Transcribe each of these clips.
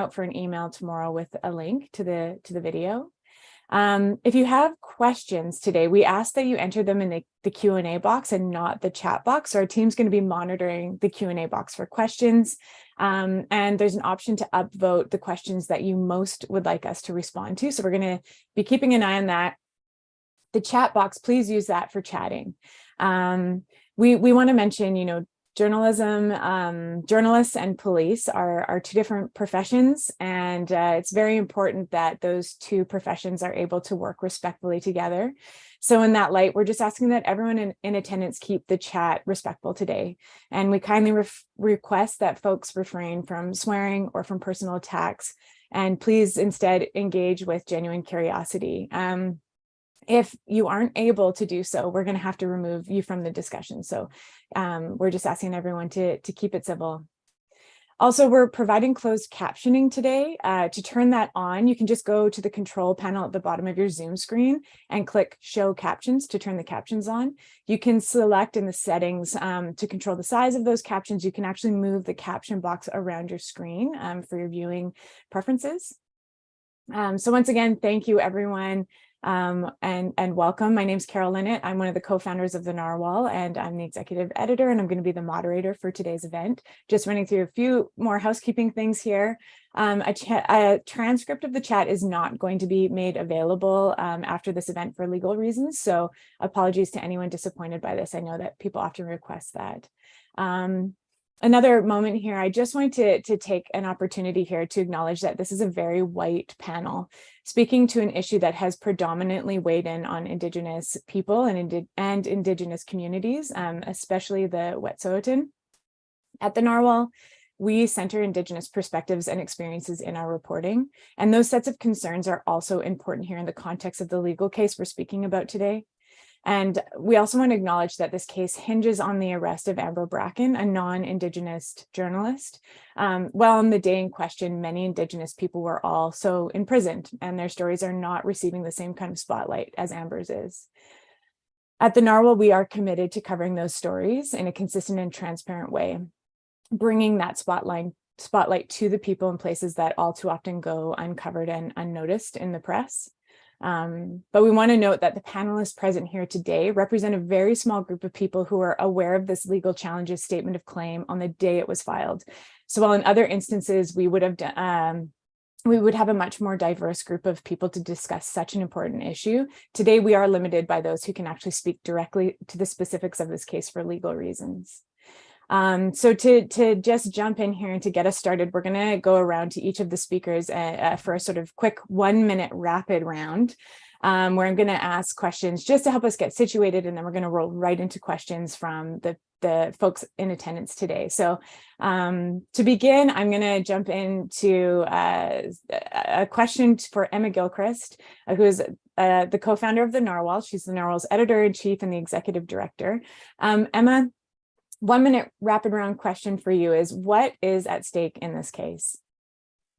out for an email tomorrow with a link to the video. If you have questions today, we ask that you enter them in the Q&A box and not the chat box. So our team's going to be monitoring the Q&A box for questions. And there's an option to upvote the questions that you most would like us to respond to. So we're going to be keeping an eye on that. The chat box, please use that for chatting. We want to mention, journalism, journalists and police are two different professions, and it's very important that those two professions are able to work respectfully together. So in that light, we're just asking that everyone in attendance keep the chat respectful today. And we kindly request that folks refrain from swearing or from personal attacks, and please instead engage with genuine curiosity. If you aren't able to do so, we're going to have to remove you from the discussion. So we're just asking everyone to keep it civil. Also, we're providing closed captioning today. To turn that on, you can just go to the control panel at the bottom of your Zoom screen and click Show Captions to turn the captions on. You can select in the settings to control the size of those captions. You can actually move the caption box around your screen for your viewing preferences. So once again, thank you, everyone. And welcome. My name is Carol Linnitt. I'm one of the co-founders of the Narwhal, and I'm the executive editor, and I'm going to be the moderator for today's event. Just running through a few more housekeeping things here. A transcript of the chat is not going to be made available after this event for legal reasons, so apologies to anyone disappointed by this. I know that people often request that. Another moment here, I just wanted to take an opportunity here to acknowledge that this is a very white panel, speaking to an issue that has predominantly weighed in on Indigenous people and Indigenous communities, especially the Wet'suwet'en. At the Narwhal, we center Indigenous perspectives and experiences in our reporting, and those sets of concerns are also important here in the context of the legal case we're speaking about today. And we also want to acknowledge that this case hinges on the arrest of Amber Bracken, a non-Indigenous journalist. Well, on the day in question, many Indigenous people were also imprisoned, and their stories are not receiving the same kind of spotlight as Amber's is. At the Narwhal, we are committed to covering those stories in a consistent and transparent way, bringing that spotlight to the people in places that all too often go uncovered and unnoticed in the press. But we want to note that the panelists present here today represent a very small group of people who are aware of this legal challenge's statement of claim on the day it was filed. So while in other instances we would have a much more diverse group of people to discuss such an important issue, today we are limited by those who can actually speak directly to the specifics of this case for legal reasons. So to just jump in here and to get us started, we're going to go around to each of the speakers for a sort of quick 1-minute rapid round, where I'm going to ask questions just to help us get situated, and then we're going to roll right into questions from the folks in attendance today. So to begin, I'm going to jump into a question for Emma Gilchrist, who is the co-founder of the Narwhal. She's the Narwhal's editor-in-chief and the executive director. Emma, 1-minute rapid round question for you is, what is at stake in this case?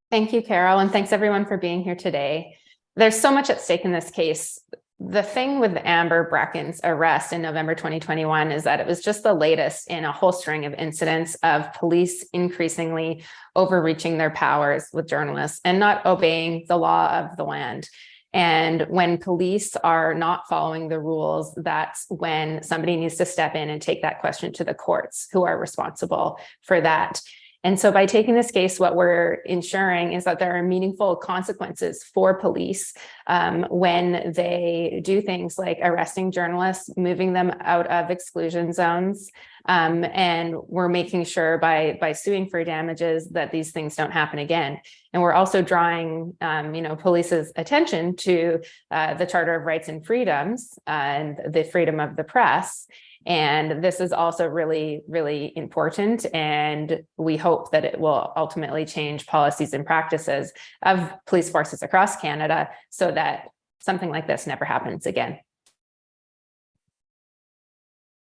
Thank you, Carol, and thanks everyone for being here today. There's so much at stake in this case. The thing with Amber Bracken's arrest in November 2021 is that it was just the latest in a whole string of incidents of police increasingly overreaching their powers with journalists and not obeying the law of the land. And when police are not following the rules, that's when somebody needs to step in and take that question to the courts, who are responsible for that. And so by taking this case, what we're ensuring is that there are meaningful consequences for police when they do things like arresting journalists, moving them out of exclusion zones. And we're making sure by suing for damages that these things don't happen again. And we're also drawing, police's attention to the Charter of Rights and Freedoms and the freedom of the press. And this is also really, really important. And we hope that it will ultimately change policies and practices of police forces across Canada so that something like this never happens again.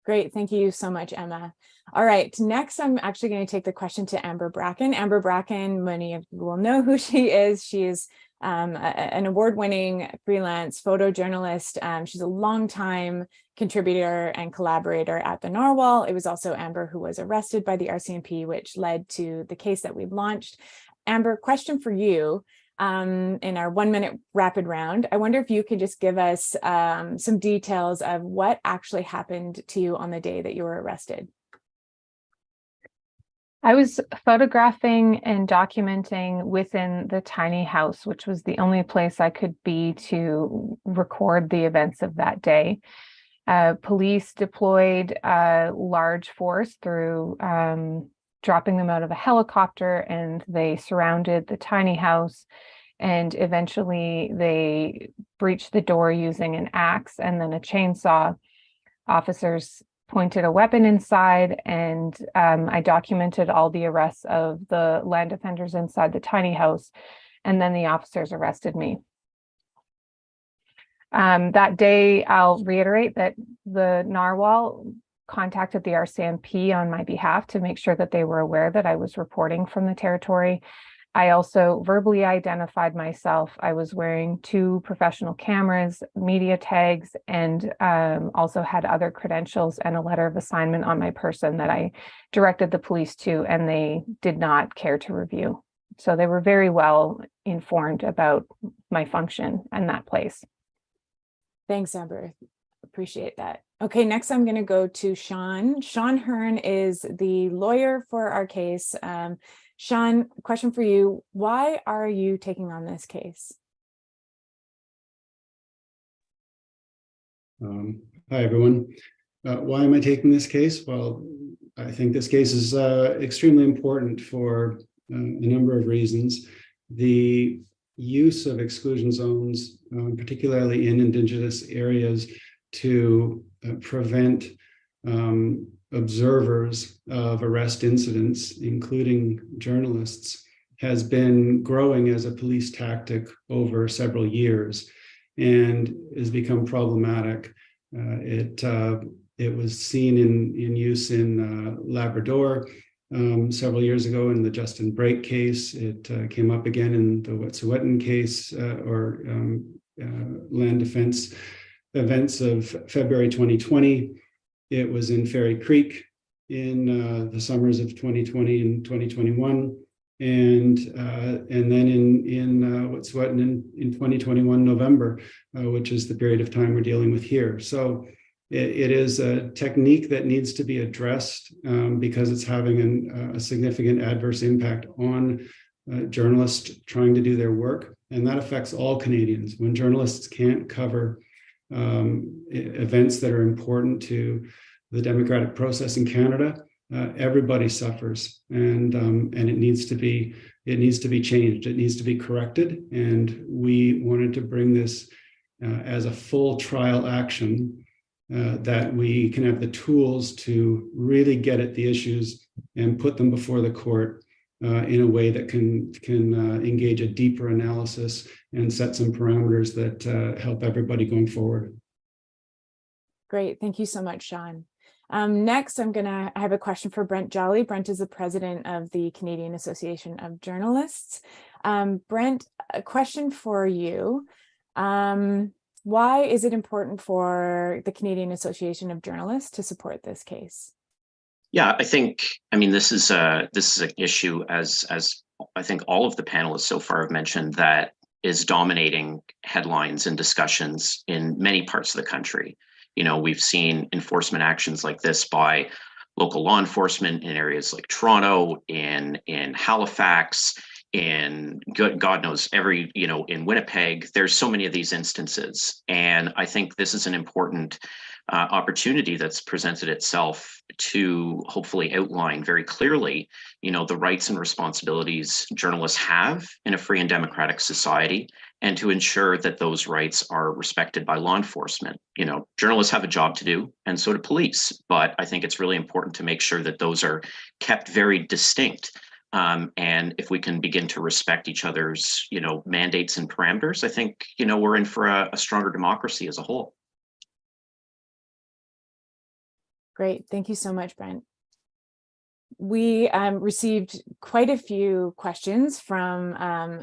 Great. Thank you so much, Emma. All right. Next, I'm actually going to take the question to Amber Bracken. Amber Bracken, many of you will know who she is. She is an award-winning freelance photojournalist. She's a longtime contributor and collaborator at the Narwhal. It was also Amber who was arrested by the RCMP, which led to the case that we launched. Amber, question for you. In our 1 minute rapid round, I wonder if you could just give us some details of what actually happened to you on the day that you were arrested. I was photographing and documenting within the tiny house, which was the only place I could be to record the events of that day. Police deployed a large force through dropping them out of a helicopter, and they surrounded the tiny house, and eventually they breached the door using an axe and then a chainsaw. Officers pointed a weapon inside, and I documented all the arrests of the land offenders inside the tiny house, and then the officers arrested me. That day, I'll reiterate that the Narwhal contacted the RCMP on my behalf to make sure that they were aware that I was reporting from the territory. I also verbally identified myself. I was wearing 2 professional cameras, media tags, and also had other credentials and a letter of assignment on my person that I directed the police to, and they did not care to review. So they were very well informed about my function in that place. Thanks, Amber. Appreciate that. Okay, next I'm going to go to Sean. Sean Hern is the lawyer for our case. Sean, question for you. Why are you taking on this case? Hi, everyone. Why am I taking this case? Well, I think this case is extremely important for a number of reasons. The use of exclusion zones, particularly in Indigenous areas, to prevent observers of arrest incidents, including journalists, has been growing as a police tactic over several years and has become problematic. It was seen in use in Labrador several years ago in the Justin Brake case. It came up again in the Wet'suwet'en case land defense events of February 2020. It was in Fairy Creek in the summers of 2020 and 2021, and then in Wet'suwet'en in 2021 November, which is the period of time we're dealing with here. So it is a technique that needs to be addressed because it's having a significant adverse impact on journalists trying to do their work, and that affects all Canadians. When journalists can't cover events that are important to the democratic process in Canada, everybody suffers, and it needs to be changed. It needs to be corrected, and we wanted to bring this as a full trial action that we can have the tools to really get at the issues and put them before the court in a way that can engage a deeper analysis and set some parameters that help everybody going forward. Great. Thank you so much, Sean. Next, I have a question for Brent Jolly. Brent is the president of the Canadian Association of Journalists. Brent, a question for you. Why is it important for the Canadian Association of Journalists to support this case? Yeah, I mean, this is an issue, as I think all of the panelists so far have mentioned, that is dominating headlines and discussions in many parts of the country. You know, we've seen enforcement actions like this by local law enforcement in areas like Toronto, in Halifax, in God knows in Winnipeg. There's so many of these instances, and I think this is an important opportunity that's presented itself to hopefully outline very clearly, the rights and responsibilities journalists have in a free and democratic society, and to ensure that those rights are respected by law enforcement. Journalists have a job to do, and so do police, but I think it's really important to make sure that those are kept very distinct. And if we can begin to respect each other's, mandates and parameters, I think, we're in for a stronger democracy as a whole. Great. Thank you so much, Brent. we received quite a few questions from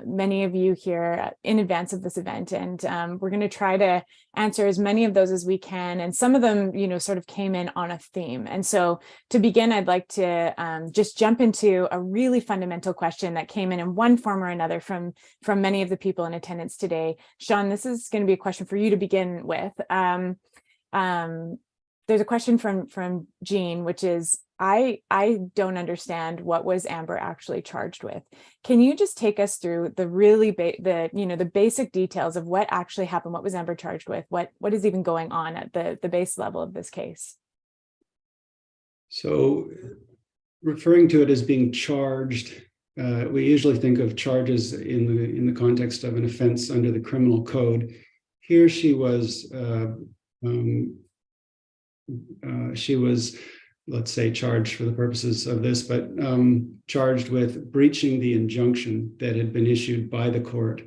many of you here in advance of this event, and we're going to try to answer as many of those as we can. And some of them, sort of came in on a theme. And so to begin, I'd like to just jump into a really fundamental question that came in one form or another from many of the people in attendance today. Sean, this is going to be a question for you to begin with. There's a question from Jean, which is, I don't understand what was Amber actually charged with. Can you just take us through the really the basic details of what actually happened? What was Amber charged with? What is even going on at the base level of this case? So, referring to it as being charged, we usually think of charges in the context of an offense under the criminal code. Here, she was let's say charged for the purposes of this, but charged with breaching the injunction that had been issued by the court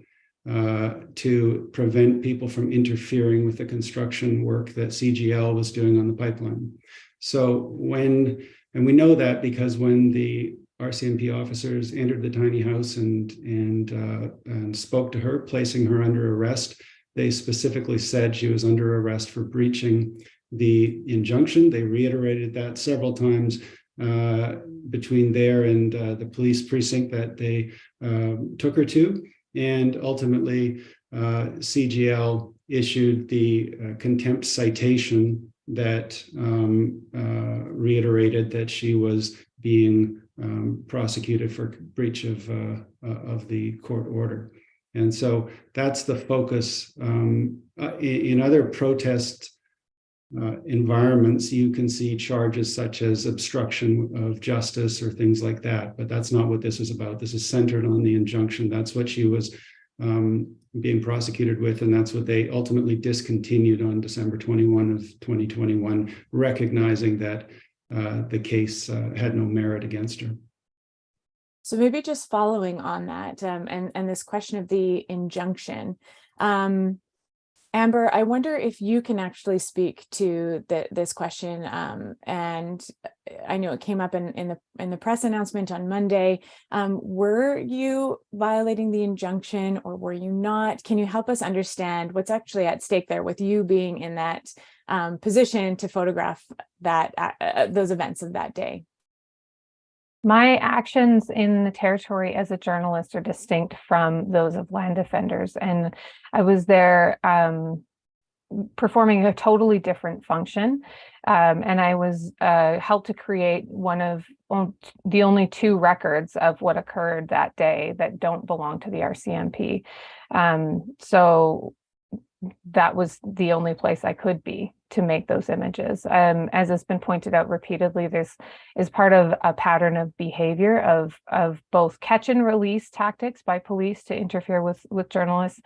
to prevent people from interfering with the construction work that CGL was doing on the pipeline. So and we know that because when the RCMP officers entered the tiny house and spoke to her, placing her under arrest, they specifically said she was under arrest for breaching the injunction. They reiterated that several times between there and the police precinct that they took her to. And ultimately, CGL issued the contempt citation that reiterated that she was being prosecuted for breach of the court order. And so that's the focus. In other protest environments, you can see charges such as obstruction of justice or things like that, but that's not what this is about. This is centered on the injunction. That's what she was being prosecuted with, and that's what they ultimately discontinued on December 21 of 2021, recognizing that the case had no merit against her. So maybe just following on that and this question of the injunction, Amber, I wonder if you can actually speak to this question. And I know it came up in the press announcement on Monday. Were you violating the injunction or were you not? Can you help us understand what's actually at stake there with you being in that position to photograph those events of that day? My actions in the territory as a journalist are distinct from those of land defenders, and I was there performing a totally different function, and I was helped to create one of the only two records of what occurred that day that don't belong to the RCMP. So that was the only place I could be to make those images. As has been pointed out repeatedly, this is part of a pattern of behavior of both catch and release tactics by police to interfere with journalists.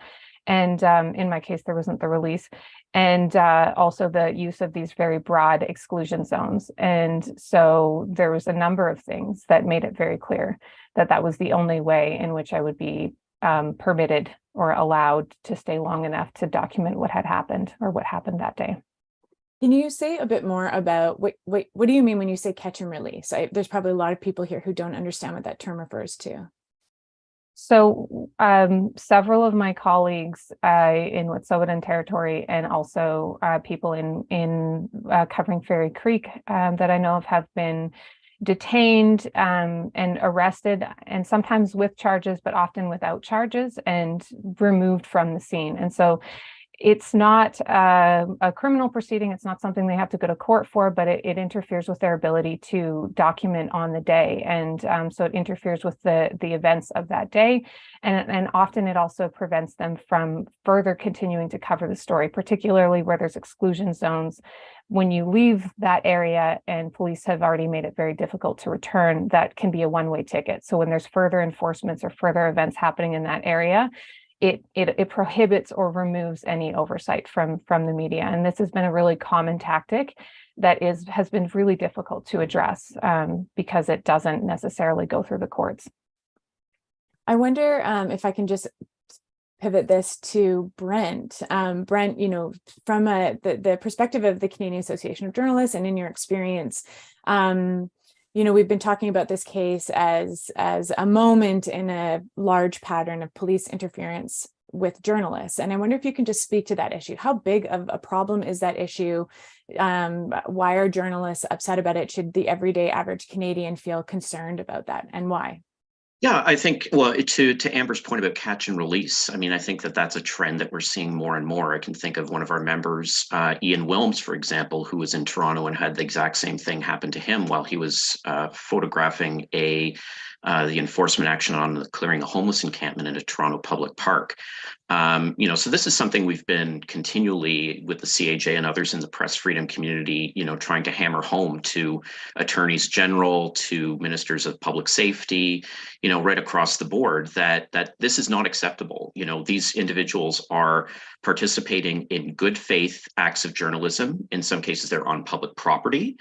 And in my case, there wasn't the release. And also the use of these very broad exclusion zones. And so there was a number of things that made it very clear that that was the only way in which I would be permitted or allowed to stay long enough to document what had happened or what happened that day. Can you say a bit more about what do you mean when you say catch and release? There's probably a lot of people here who don't understand what that term refers to. So several of my colleagues in Wet'suwet'en territory and also people in covering Fairy Creek that I know of have been detained and arrested, and sometimes with charges, but often without charges, and removed from the scene. And so it's not a criminal proceeding. It's not something they have to go to court for, but it interferes with their ability to document on the day. And so it interferes with the events of that day. And often it also prevents them from further continuing to cover the story, particularly where there's exclusion zones. When you leave that area and police have already made it very difficult to return, that can be a one-way ticket. So when there's further enforcements or further events happening in that area, it prohibits or removes any oversight from the media. And this has been a really common tactic that has been really difficult to address because it doesn't necessarily go through the courts. I wonder if I can just pivot this to Brent. Brent, from the perspective of the Canadian Association of Journalists and in your experience, we've been talking about this case as a moment in a large pattern of police interference with journalists. And I wonder if you can just speak to that issue. How big of a problem is that issue? Why are journalists upset about it? Should the everyday average Canadian feel concerned about that, and why? Yeah, I think, well, to Amber's point about catch and release, I mean, I think that that's a trend that we're seeing more and more. I can think of one of our members, Ian Wilms, for example, who was in Toronto and had the exact same thing happen to him while he was photographing the enforcement action on clearing a homeless encampment in a Toronto public park. So this is something we've been continually with the CAJ and others in the press freedom community, trying to hammer home to attorneys general, to ministers of public safety, right across the board, that this is not acceptable. These individuals are participating in good faith acts of journalism. In some cases, they're on public property,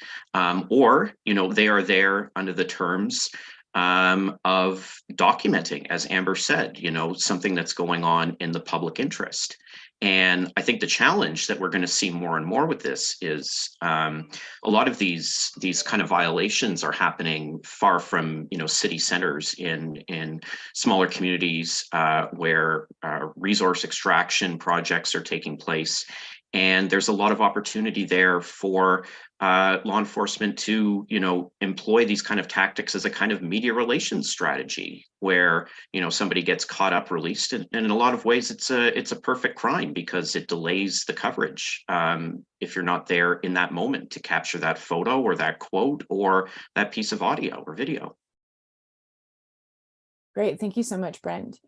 or they are there under the terms of documenting, as Amber said, something that's going on in the public interest. And I think the challenge that we're going to see more and more with this is a lot of these kind of violations are happening far from city centers in smaller communities where resource extraction projects are taking place. And there's a lot of opportunity there for law enforcement to, employ these kind of tactics as a kind of media relations strategy, where somebody gets caught up, released, and in a lot of ways it's a perfect crime because it delays the coverage if you're not there in that moment to capture that photo or that quote or that piece of audio or video. Great, thank you so much, Brent.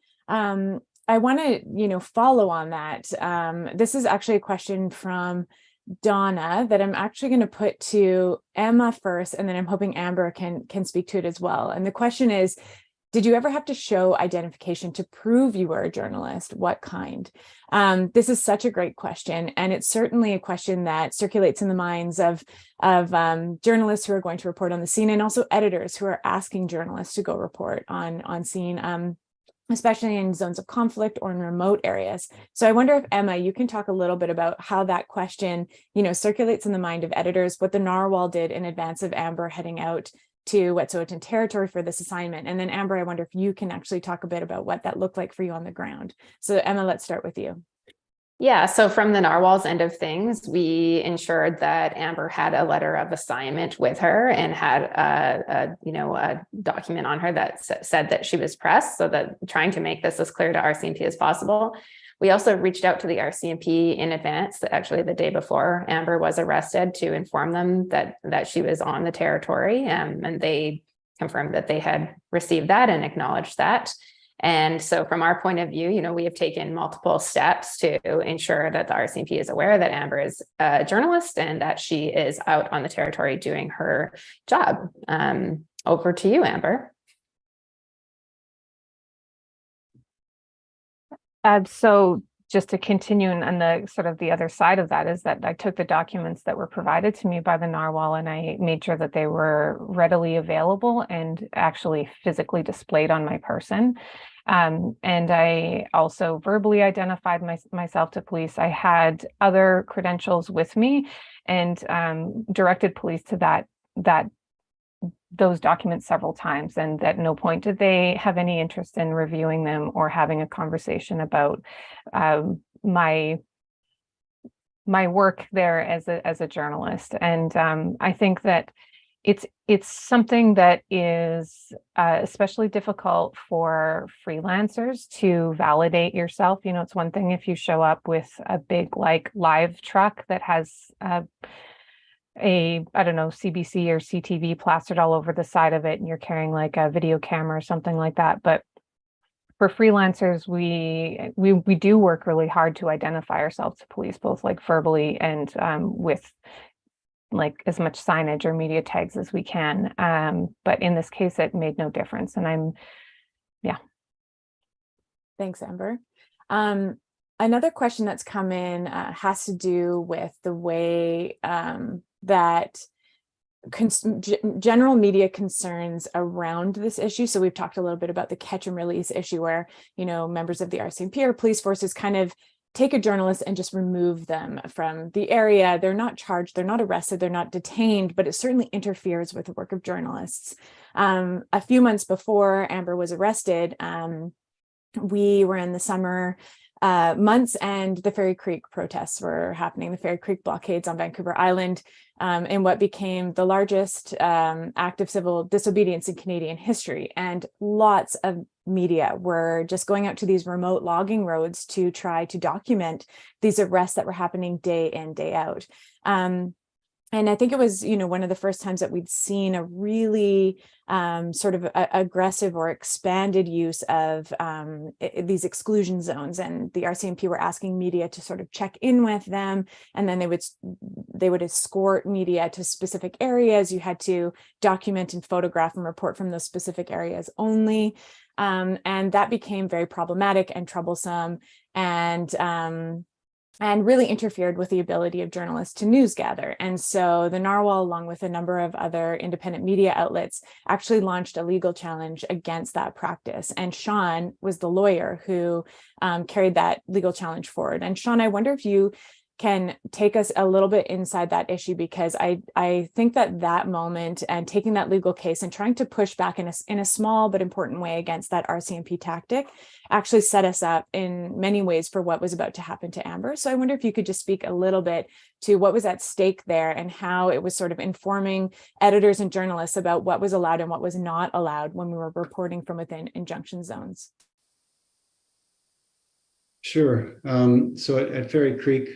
I want to, follow on that. This is actually a question from Donna that I'm actually going to put to Emma first, and then I'm hoping Amber can speak to it as well. And the question is, did you ever have to show identification to prove you were a journalist? What kind? This is such a great question, and it's certainly a question that circulates in the minds of journalists who are going to report on the scene, and also editors who are asking journalists to go report on scene. Especially in zones of conflict or in remote areas. So I wonder if, Emma, you can talk a little bit about how that question, circulates in the mind of editors, what the Narwhal did in advance of Amber heading out to Wet'suwet'en territory for this assignment. And then Amber, I wonder if you can actually talk a bit about what that looked like for you on the ground. So Emma, let's start with you. Yeah, so from the Narwhal's end of things, we ensured that Amber had a letter of assignment with her and had a document on her that said that she was pressed, so that trying to make this as clear to RCMP as possible. We also reached out to the RCMP in advance, actually the day before Amber was arrested, to inform them that she was on the territory, and they confirmed that they had received that and acknowledged that. And so from our point of view, we have taken multiple steps to ensure that the RCMP is aware that Amber is a journalist and that she is out on the territory doing her job. Over to you, Amber. So just to continue, and the sort of the other side of that is that I took the documents that were provided to me by the Narwhal and I made sure that they were readily available and actually physically displayed on my person. And I also verbally identified myself to police. I had other credentials with me and directed police to those documents several times, and at no point did they have any interest in reviewing them or having a conversation about my work there as a journalist. And I think that it's something that is especially difficult for freelancers to validate yourself. It's one thing if you show up with a big live truck that has CBC or CTV plastered all over the side of it, and you're carrying like a video camera or something like that. But for freelancers, we do work really hard to identify ourselves to police, both verbally and with as much signage or media tags as we can. But in this case, it made no difference. And Thanks, Amber. Another question that's come in has to do with the way that general media concerns around this issue. So we've talked a little bit about the catch and release issue where, members of the RCMP or police forces kind of take a journalist and just remove them from the area. They're not charged, they're not arrested, they're not detained, but it certainly interferes with the work of journalists. A few months before Amber was arrested, we were in the summer months, and the Fairy Creek protests were happening, the Fairy Creek blockades on Vancouver Island, in what became the largest act of civil disobedience in Canadian history. And lots of media were just going out to these remote logging roads to try to document these arrests that were happening day in, day out. And I think it was, one of the first times that we'd seen a really sort of aggressive or expanded use of these exclusion zones. And the RCMP were asking media to sort of check in with them, and then they would escort media to specific areas. You had to document and photograph and report from those specific areas only. And that became very problematic and troublesome, and really interfered with the ability of journalists to news gather. And so the Narwhal, along with a number of other independent media outlets, actually launched a legal challenge against that practice. And Sean was the lawyer who carried that legal challenge forward. And Sean, I wonder if you can take us a little bit inside that issue, because I think that moment and taking that legal case and trying to push back in a small but important way against that RCMP tactic actually set us up in many ways for what was about to happen to Amber. So I wonder if you could just speak a little bit to what was at stake there and how it was sort of informing editors and journalists about what was allowed and what was not allowed when we were reporting from within injunction zones. Sure. So at Fairy Creek,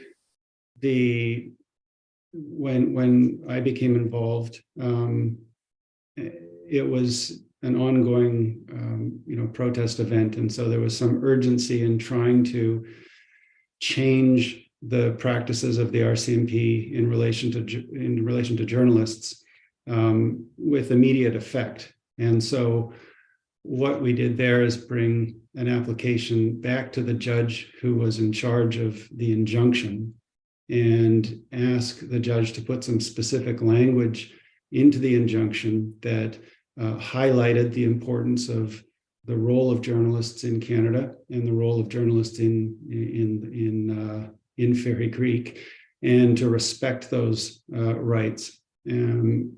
when I became involved, it was an ongoing, protest event, and so there was some urgency in trying to change the practices of the RCMP in relation to journalists with immediate effect. And so what we did there is bring an application back to the judge who was in charge of the injunction, and ask the judge to put some specific language into the injunction that highlighted the importance of the role of journalists in Canada and the role of journalists in Fairy Creek, and to respect those rights.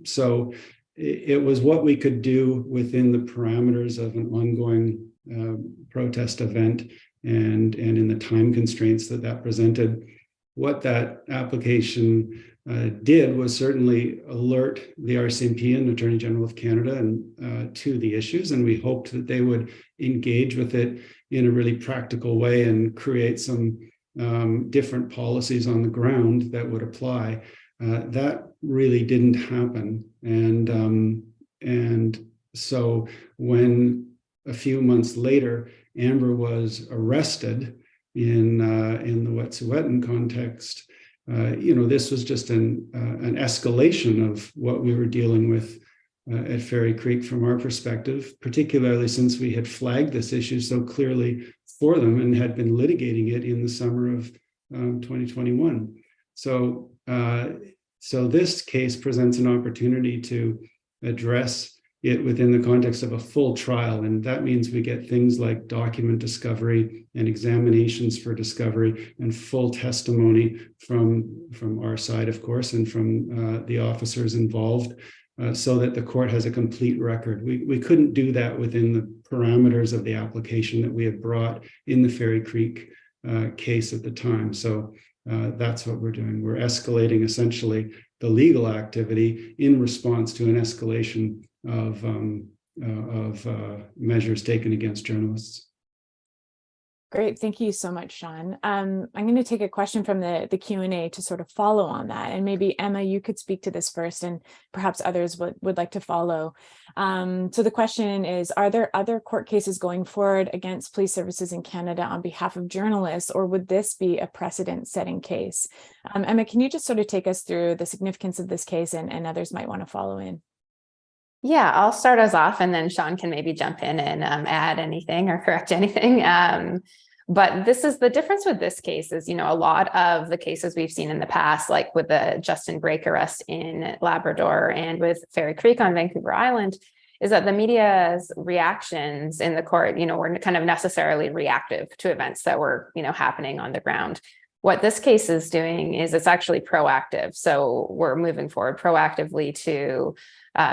So it was what we could do within the parameters of an ongoing protest event, and in the time constraints that presented. What that application did was certainly alert the RCMP and Attorney General of Canada and to the issues, and we hoped that they would engage with it in a really practical way and create some different policies on the ground that would apply. That really didn't happen, and so when a few months later Amber was arrested in the Wet'suwet'en context, this was just an escalation of what we were dealing with at Fairy Creek from our perspective, particularly since we had flagged this issue so clearly for them and had been litigating it in the summer of 2021. So this case presents an opportunity to address it within the context of a full trial. And that means we get things like document discovery and examinations for discovery and full testimony from our side, of course, and from the officers involved, so that the court has a complete record. We couldn't do that within the parameters of the application that we had brought in the Fairy Creek case at the time. So that's what we're doing. We're escalating essentially the legal activity in response to an escalation of measures taken against journalists. Great. Thank you so much, Sean. I'm going to take a question from the Q&A to sort of follow on that. And maybe, Emma, you could speak to this first, and perhaps others would like to follow. So the question is, are there other court cases going forward against police services in Canada on behalf of journalists, or would this be a precedent-setting case? Emma, can you just sort of take us through the significance of this case, and others might want to follow in? Yeah, I'll start us off, and then Sean can maybe jump in and add anything or correct anything. But this is the difference with this case is, a lot of the cases we've seen in the past, like with the Justin Brake arrest in Labrador and with Fairy Creek on Vancouver Island, is that the media's reactions in the court, were kind of necessarily reactive to events that were, happening on the ground. What this case is doing is it's actually proactive. So we're moving forward proactively to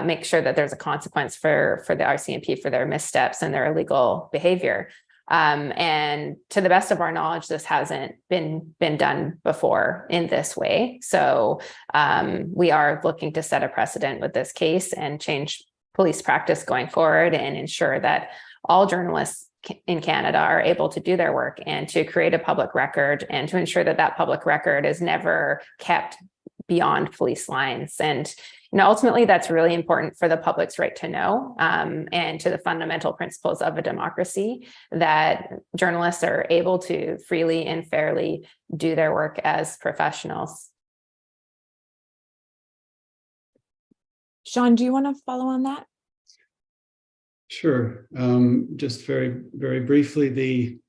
make sure that there's a consequence for the RCMP for their missteps and their illegal behavior. And to the best of our knowledge, this hasn't been done before in this way. So we are looking to set a precedent with this case and change police practice going forward and ensure that all journalists in Canada are able to do their work and to create a public record and to ensure that that public record is never kept beyond police lines. And ultimately, that's really important for the public's right to know and to the fundamental principles of a democracy, that journalists are able to freely and fairly do their work as professionals. Sean, do you want to follow on that? Sure. Just very, very briefly,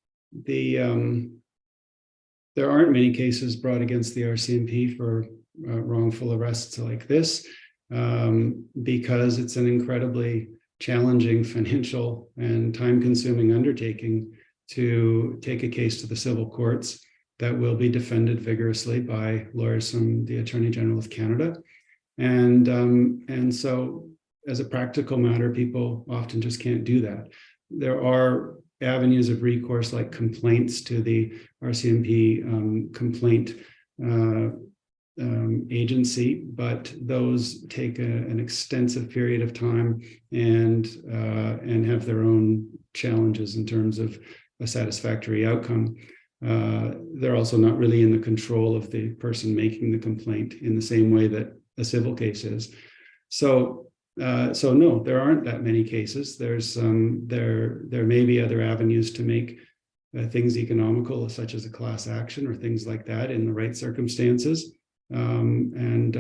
there aren't many cases brought against the RCMP for wrongful arrests like this, because it's an incredibly challenging financial and time-consuming undertaking to take a case to the civil courts that will be defended vigorously by lawyers from the Attorney General of Canada. And so, as a practical matter, people often just can't do that. There are avenues of recourse like complaints to the RCMP complaint agency, but those take an extensive period of time and have their own challenges in terms of a satisfactory outcome. They're also not really in the control of the person making the complaint in the same way that a civil case is. So no, there aren't that many cases. There may be other avenues to make things economical, such as a class action or things like that in the right circumstances. And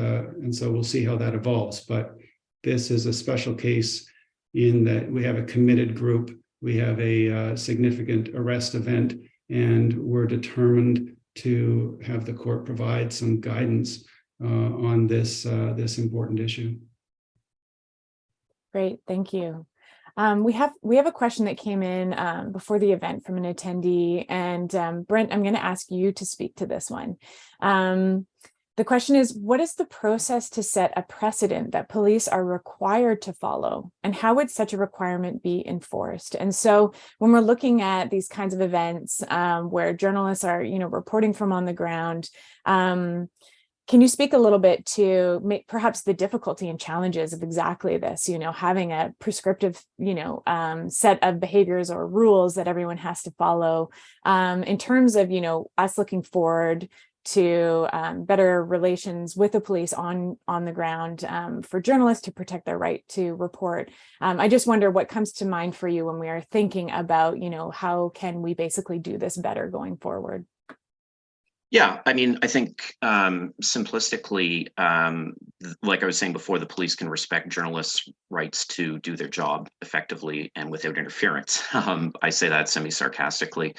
so we'll see how that evolves. But this is a special case in that we have a committed group, we have a significant arrest event, and we're determined to have the court provide some guidance on this important issue. Great, thank you. We have a question that came in before the event from an attendee, and Brent, I'm going to ask you to speak to this one. The question is, what is the process to set a precedent that police are required to follow, and how would such a requirement be enforced? And so when we're looking at these kinds of events where journalists are, reporting from on the ground, can you speak a little bit to perhaps the difficulty and challenges of exactly this, having a prescriptive, set of behaviors or rules that everyone has to follow in terms of, us looking forward to better relations with the police on the ground for journalists to protect their right to report. I just wonder what comes to mind for you when we are thinking about, how can we basically do this better going forward? Yeah, I mean, I think simplistically, like I was saying before, the police can respect journalists' rights to do their job effectively and without interference. I say that semi-sarcastically.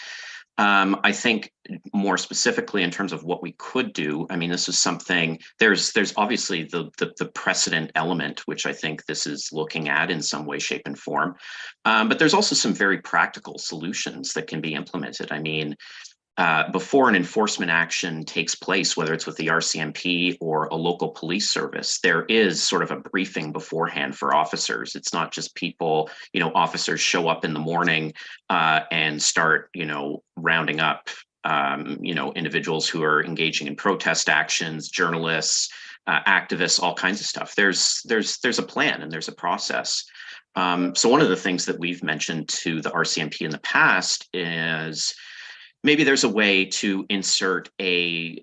I think more specifically in terms of what we could do, I mean, this is something, there's obviously the precedent element, which I think this is looking at in some way, shape, and form. But there's also some very practical solutions that can be implemented. I mean, before an enforcement action takes place, whether it's with the RCMP or a local police service, there is sort of a briefing beforehand for officers. It's not just people, officers show up in the morning and start, rounding up, individuals who are engaging in protest actions, journalists, activists, all kinds of stuff. There's a plan and there's a process. So one of the things that we've mentioned to the RCMP in the past is maybe there's a way to insert a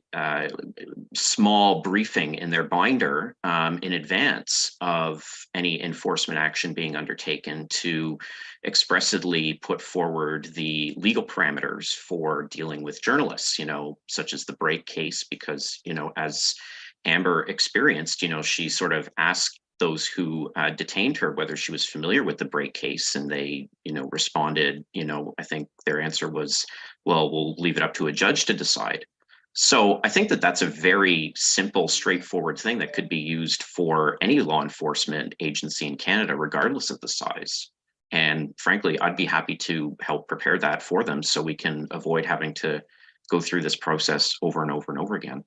small briefing in their binder in advance of any enforcement action being undertaken to expressly put forward the legal parameters for dealing with journalists, such as the Brake case, because, as Amber experienced, she sort of asked those who detained her whether she was familiar with the Brake case, and they, responded, I think their answer was, well, we'll leave it up to a judge to decide. So I think that that's a very simple, straightforward thing that could be used for any law enforcement agency in Canada, regardless of the size. And frankly, I'd be happy to help prepare that for them so we can avoid having to go through this process over and over and over again.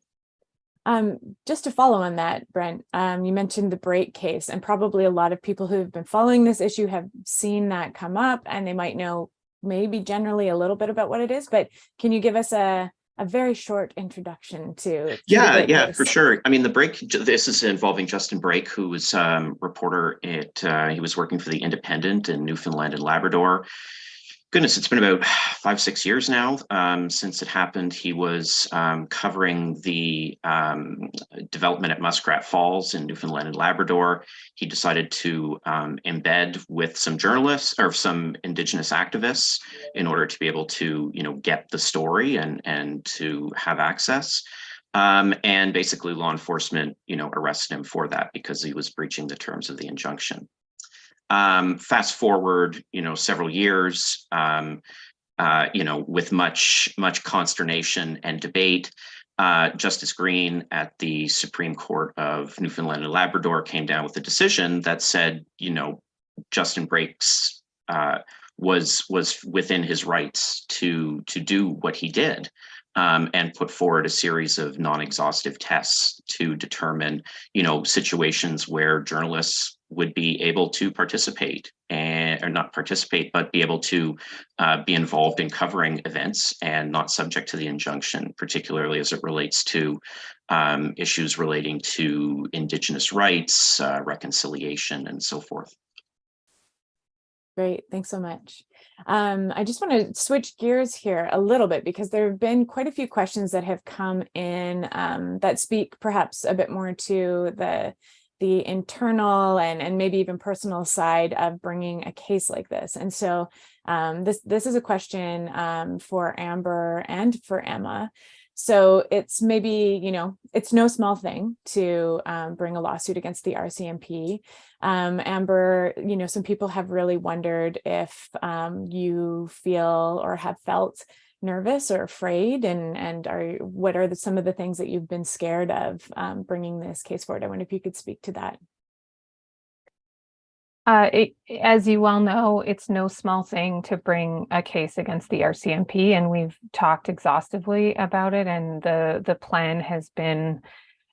Just to follow on that, Brent, you mentioned the Brake case, and probably a lot of people who have been following this issue have seen that come up, and they might know maybe generally a little bit about what it is, but can you give us a very short introduction to yeah, for sure. I mean, the Brake, this is involving Justin Brake, who was reporter at, he was working for the Independent in Newfoundland and Labrador. Goodness, it's been about 5-6 years now since it happened. He was covering the development at Muskrat Falls in Newfoundland and Labrador. He decided to embed with some journalists or some Indigenous activists in order to be able to, get the story and to have access. And basically, law enforcement, arrested him for that because he was breaching the terms of the injunction. Fast forward, several years, with much consternation and debate, Justice Green at the Supreme Court of Newfoundland and Labrador came down with a decision that said, Justin Brake's was within his rights to do what he did. And put forward a series of non-exhaustive tests to determine, situations where journalists would be able to participate or not participate, but be able to be involved in covering events and not subject to the injunction, particularly as it relates to issues relating to Indigenous rights, reconciliation, and so forth. Great, thanks so much. I just want to switch gears here a little bit because there have been quite a few questions that have come in that speak perhaps a bit more to the internal and maybe even personal side of bringing a case like this. And so this is a question for Amber and for Emma. So it's maybe, it's no small thing to bring a lawsuit against the RCMP. Amber, some people have really wondered if you feel or have felt nervous or afraid, and what are some of the things that you've been scared of bringing this case forward? I wonder if you could speak to that. As you well know, it's no small thing to bring a case against the RCMP, and we've talked exhaustively about it, and the plan has been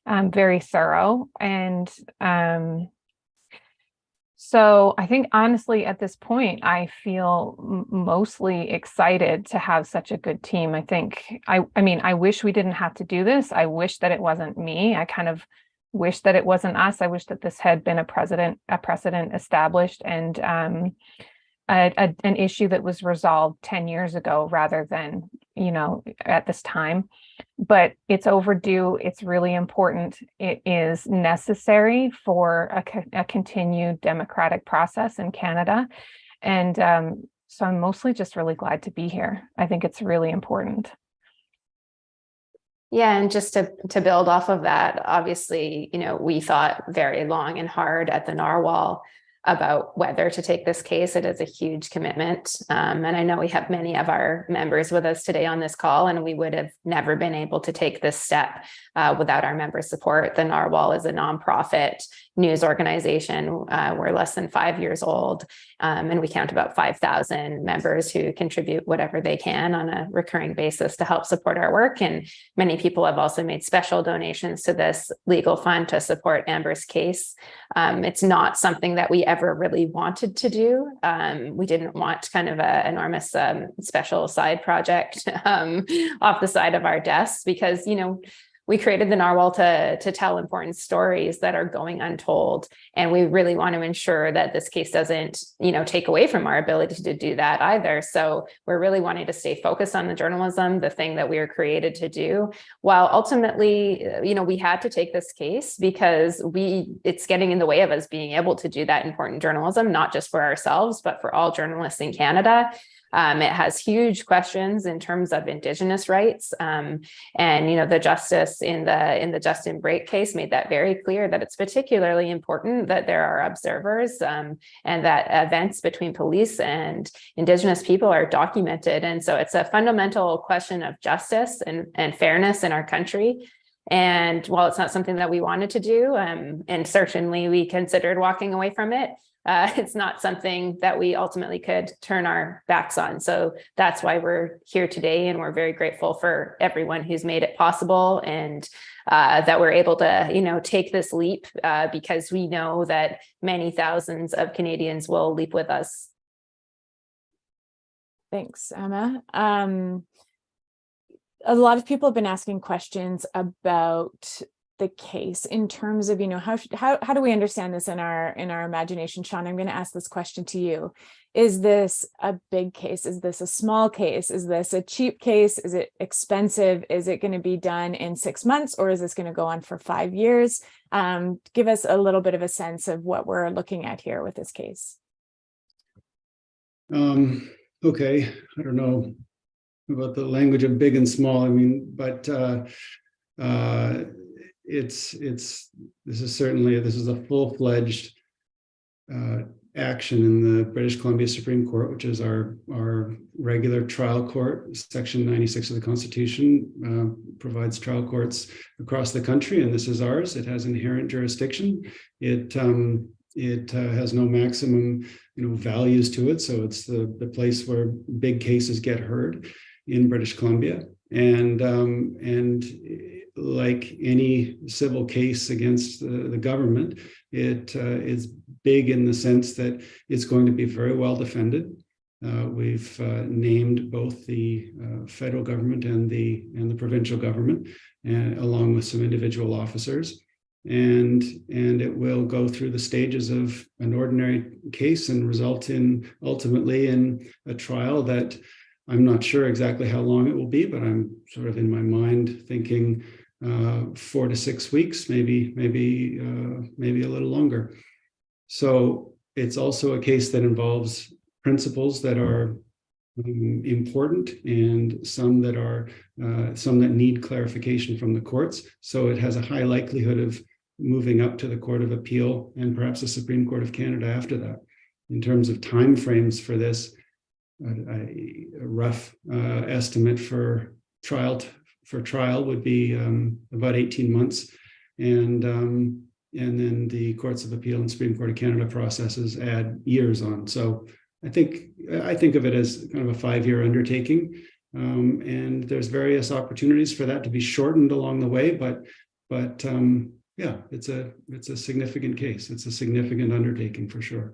very thorough. And so I think honestly at this point, I feel mostly excited to have such a good team. I wish we didn't have to do this. I wish that it wasn't me. I kind of wish that it wasn't us. I wish that this had been a precedent established and an issue that was resolved 10 years ago rather than, at this time. But it's overdue. It's really important. It is necessary for a continued democratic process in Canada. And so I'm mostly just really glad to be here. I think it's really important. Yeah, and just to build off of that, obviously, we thought very long and hard at the Narwhal about whether to take this case. It is a huge commitment. And I know we have many of our members with us today on this call, and we would have never been able to take this step without our members' support. The Narwhal is a nonprofit news organization. We're less than 5 years old, and we count about 5,000 members who contribute whatever they can on a recurring basis to help support our work. And many people have also made special donations to this legal fund to support Amber's case. It's not something that we ever really wanted to do. We didn't want kind of an enormous special side project off the side of our desks because, we created the Narwhal to tell important stories that are going untold. And we really want to ensure that this case doesn't, take away from our ability to do that either. So we're really wanting to stay focused on the journalism, the thing that we were created to do, while ultimately, we had to take this case because it's getting in the way of us being able to do that important journalism, not just for ourselves, but for all journalists in Canada. It has huge questions in terms of Indigenous rights. And, the justice in the Justin Brake case made that very clear, that it's particularly important that there are observers and that events between police and Indigenous people are documented. And so it's a fundamental question of justice and fairness in our country. And while it's not something that we wanted to do, and certainly we considered walking away from it, it's not something that we ultimately could turn our backs on. So that's why we're here today. And we're very grateful for everyone who's made it possible, and that we're able to, take this leap because we know that many thousands of Canadians will leap with us. Thanks, Emma. A lot of people have been asking questions about the case in terms of, how do we understand this in our imagination? Sean, I'm going to ask this question to you. Is this a big case? Is this a small case? Is this a cheap case? Is it expensive? Is it going to be done in 6 months, or is this going to go on for 5 years? Give us a little bit of a sense of what we're looking at here with this case. Okay, I don't know about the language of big and small. But this is a full-fledged action in the British Columbia Supreme Court, which is our regular trial court. Section 96 of the Constitution provides trial courts across the country, and this is ours. It has inherent jurisdiction. It has no maximum, values to it. So it's the place where big cases get heard in British Columbia. And like any civil case against the government, it is big in the sense that it's going to be very well defended. We've named both the federal government and the provincial government, along with some individual officers. And it will go through the stages of an ordinary case and result ultimately in a trial that I'm not sure exactly how long it will be, but I'm sort of in my mind thinking 4 to 6 weeks, maybe a little longer. So it's also a case that involves principles that are important, and some that need clarification from the courts. So it has a high likelihood of moving up to the Court of Appeal and perhaps the Supreme Court of Canada after that. In terms of timeframes for this, a rough estimate for trial would be about 18 months, and then the Courts of Appeal and Supreme Court of Canada processes add years on. So I think of it as kind of a 5-year undertaking, and there's various opportunities for that to be shortened along the way. But yeah, it's a significant case. It's a significant undertaking for sure.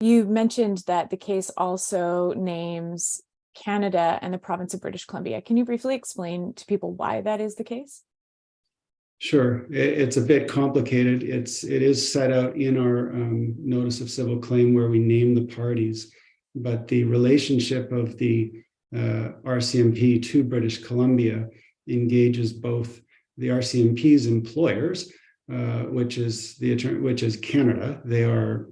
You mentioned that the case also names Canada and the province of British Columbia. Can you briefly explain to people why that is the case? Sure. It's a bit complicated. It is set out in our notice of civil claim where we name the parties, but the relationship of the RCMP to British Columbia engages both the RCMP's employers, which is Canada. They are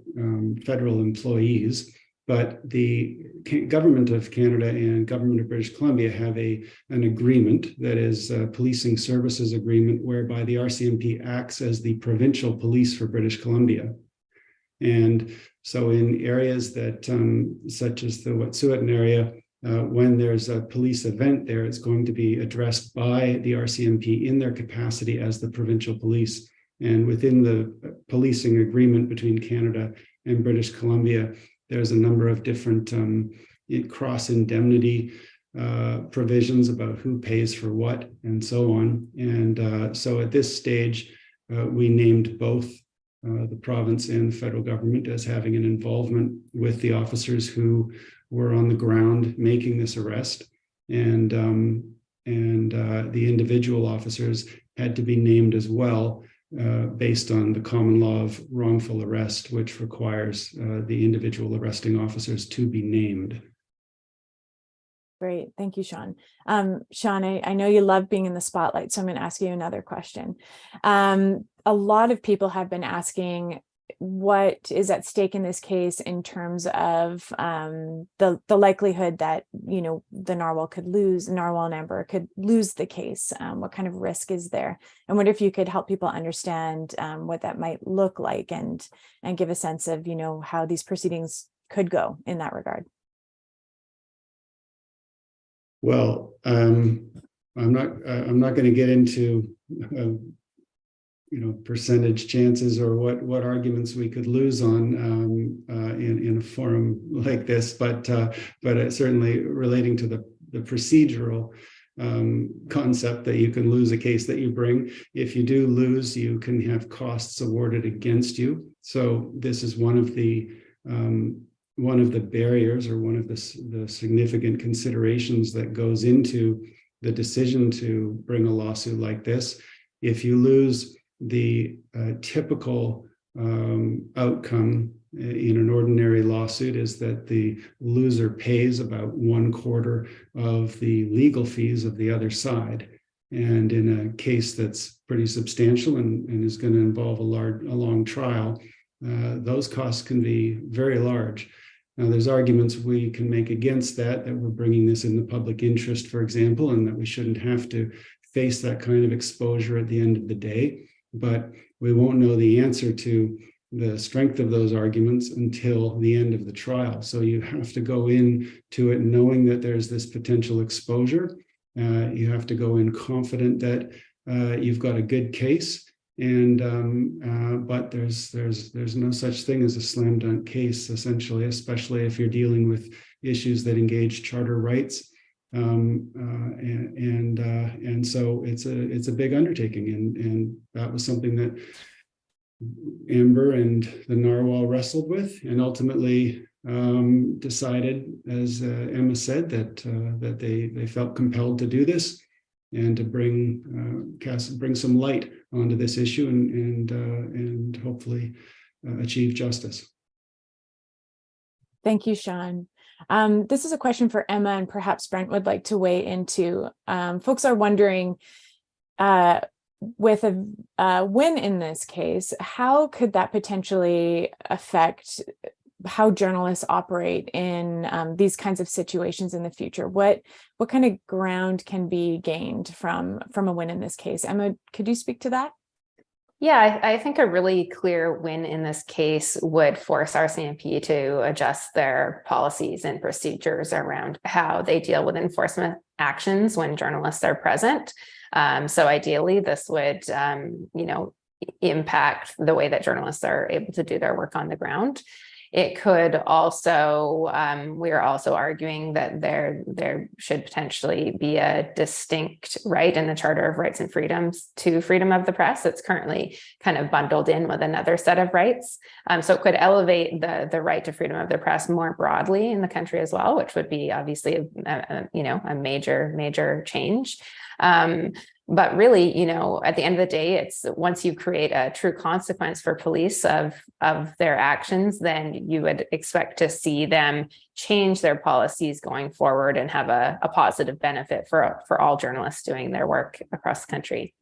federal employees, but the government of Canada and government of British Columbia have an agreement that is a policing services agreement, whereby the RCMP acts as the provincial police for British Columbia. And so in areas that, such as the Wet'suwet'en area, when there's a police event there, it's going to be addressed by the RCMP in their capacity as the provincial police. And within the policing agreement between Canada and British Columbia, there's a number of different cross-indemnity provisions about who pays for what and so on. And so at this stage, we named both the province and the federal government as having an involvement with the officers who were on the ground making this arrest. And the individual officers had to be named as well, based on the common law of wrongful arrest, which requires the individual arresting officers to be named. Great. Thank you, Sean. Sean, I know you love being in the spotlight, so I'm going to ask you another question. A lot of people have been asking what is at stake in this case in terms of the likelihood that, you know, the Narwhal and Amber could lose the case. What kind of risk is there? I wonder if you could help people understand what that might look like and give a sense of, you know, how these proceedings could go in that regard. Well, I'm not going to get into you know, percentage chances or what arguments we could lose on in a forum like this, but certainly relating to the procedural concept that you can lose a case that you bring. If you do lose, you can have costs awarded against you. So this is one of the barriers, or one of the significant considerations that goes into the decision to bring a lawsuit like this. If you lose, the typical outcome in an ordinary lawsuit is that the loser pays about 1/4 of the legal fees of the other side. And in a case that's pretty substantial and is going to involve a long trial, those costs can be very large. Now, there's arguments we can make against that we're bringing this in the public interest, for example, and that we shouldn't have to face that kind of exposure at the end of the day. But we won't know the answer to the strength of those arguments until the end of the trial. So you have to go into it knowing that there's this potential exposure. You have to go in confident that you've got a good case, but there's no such thing as a slam dunk case, essentially, especially if you're dealing with issues that engage charter rights. And so it's a big undertaking, and that was something that Amber and the Narwhal wrestled with, and ultimately decided, as Emma said, that they felt compelled to do this and to bring some light onto this issue and hopefully achieve justice. Thank you, Sean. This is a question for Emma, and perhaps Brent would like to weigh into. Folks are wondering, with a win in this case, how could that potentially affect how journalists operate in these kinds of situations in the future? What kind of ground can be gained from a win in this case? Emma, could you speak to that? Yeah, I think a really clear win in this case would force RCMP to adjust their policies and procedures around how they deal with enforcement actions when journalists are present. So ideally, this would, impact the way that journalists are able to do their work on the ground. It could also, we are also arguing that there should potentially be a distinct right in the Charter of Rights and Freedoms to freedom of the press. It's currently kind of bundled in with another set of rights. So it could elevate the right to freedom of the press more broadly in the country as well, which would be obviously a major change. But really, at the end of the day, it's once you create a true consequence for police of their actions, then you would expect to see them change their policies going forward and have a positive benefit for all journalists doing their work across the country.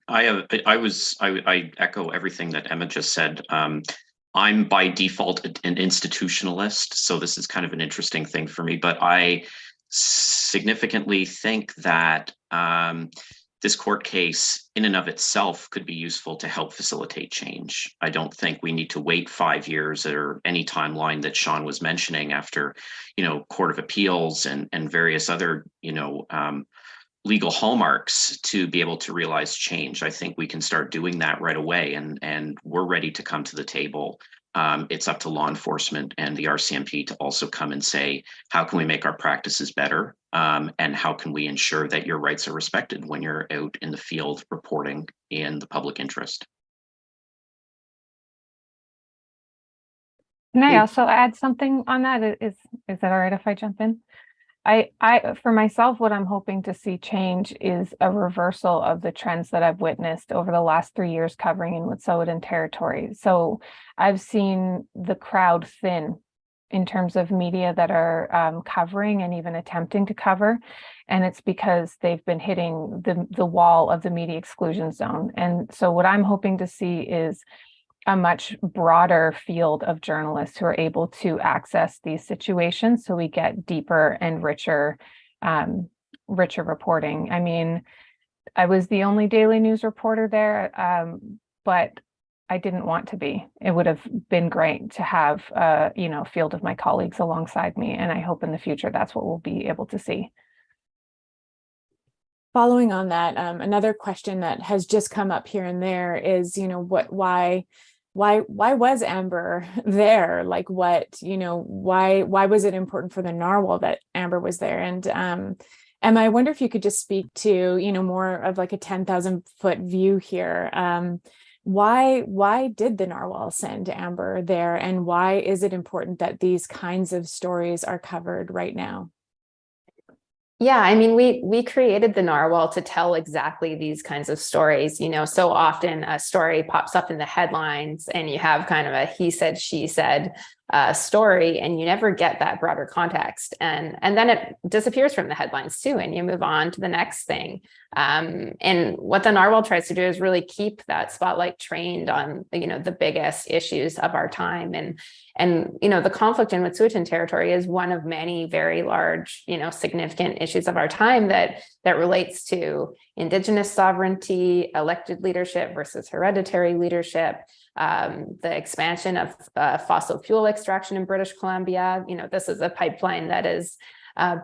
I echo everything that Emma just said. I'm by default an institutionalist, so this is kind of an interesting thing for me, but I significantly think that this court case in and of itself could be useful to help facilitate change. I don't think we need to wait 5 years or any timeline that Sean was mentioning after, Court of Appeals and various other, legal hallmarks to be able to realize change. I think we can start doing that right away, and we're ready to come to the table. It's up to law enforcement and the RCMP to also come and say, how can we make our practices better? And how can we ensure that your rights are respected when you're out in the field reporting in the public interest? Can I also add something on that? Is that all right if I jump in? I for myself, what I'm hoping to see change is a reversal of the trends that I've witnessed over the last 3 years covering in Wet'suwet'en territory. So I've seen the crowd thin in terms of media that are covering and even attempting to cover. And it's because they've been hitting the wall of the media exclusion zone. And so what I'm hoping to see is a much broader field of journalists who are able to access these situations, so we get deeper and richer reporting. I mean, I was the only daily news reporter there, but I didn't want to be. It would have been great to have a field of my colleagues alongside me, and I hope in the future that's what we'll be able to see. Following on that, another question that has just come up here and there is, why was Amber there? Like, why was it important for the Narwhal that Amber was there? And Emma, I wonder if you could just speak to, more of like a 10,000 foot view here. Why did the Narwhal send Amber there, and why is it important that these kinds of stories are covered right now? Yeah, I mean, we created the Narwhal to tell exactly these kinds of stories. So often a story pops up in the headlines and you have kind of a he said, she said story, and you never get that broader context. And then it disappears from the headlines too, and you move on to the next thing. And what the Narwhal tries to do is really keep that spotlight trained on, the biggest issues of our time. And the conflict in Wet'suwet'en territory is one of many very large, significant issues of our time that relates to Indigenous sovereignty, elected leadership versus hereditary leadership, the expansion of fossil fuel extraction in British Columbia. This is a pipeline that is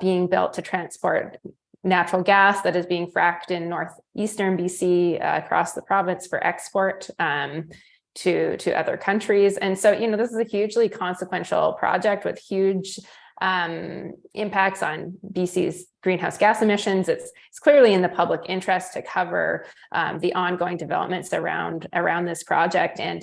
being built to transport natural gas that is being fracked in northeastern BC across the province for export to other countries. And so, this is a hugely consequential project with huge impacts on BC's greenhouse gas emissions. It's clearly in the public interest to cover the ongoing developments around this project. And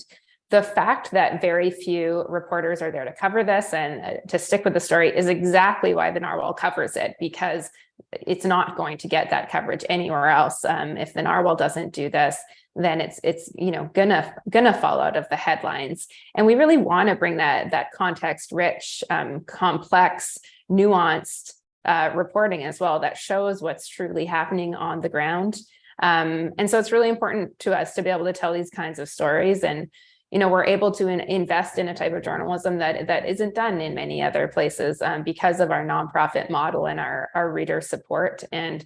the fact that very few reporters are there to cover this and to stick with the story is exactly why the Narwhal covers it, because it's not going to get that coverage anywhere else. If the Narwhal doesn't do this, then it's gonna fall out of the headlines. And we really want to bring that context rich, complex, nuanced reporting as well that shows what's truly happening on the ground. And so it's really important to us to be able to tell these kinds of stories. And we're able to invest in a type of journalism that isn't done in many other places because of our nonprofit model and our reader support. And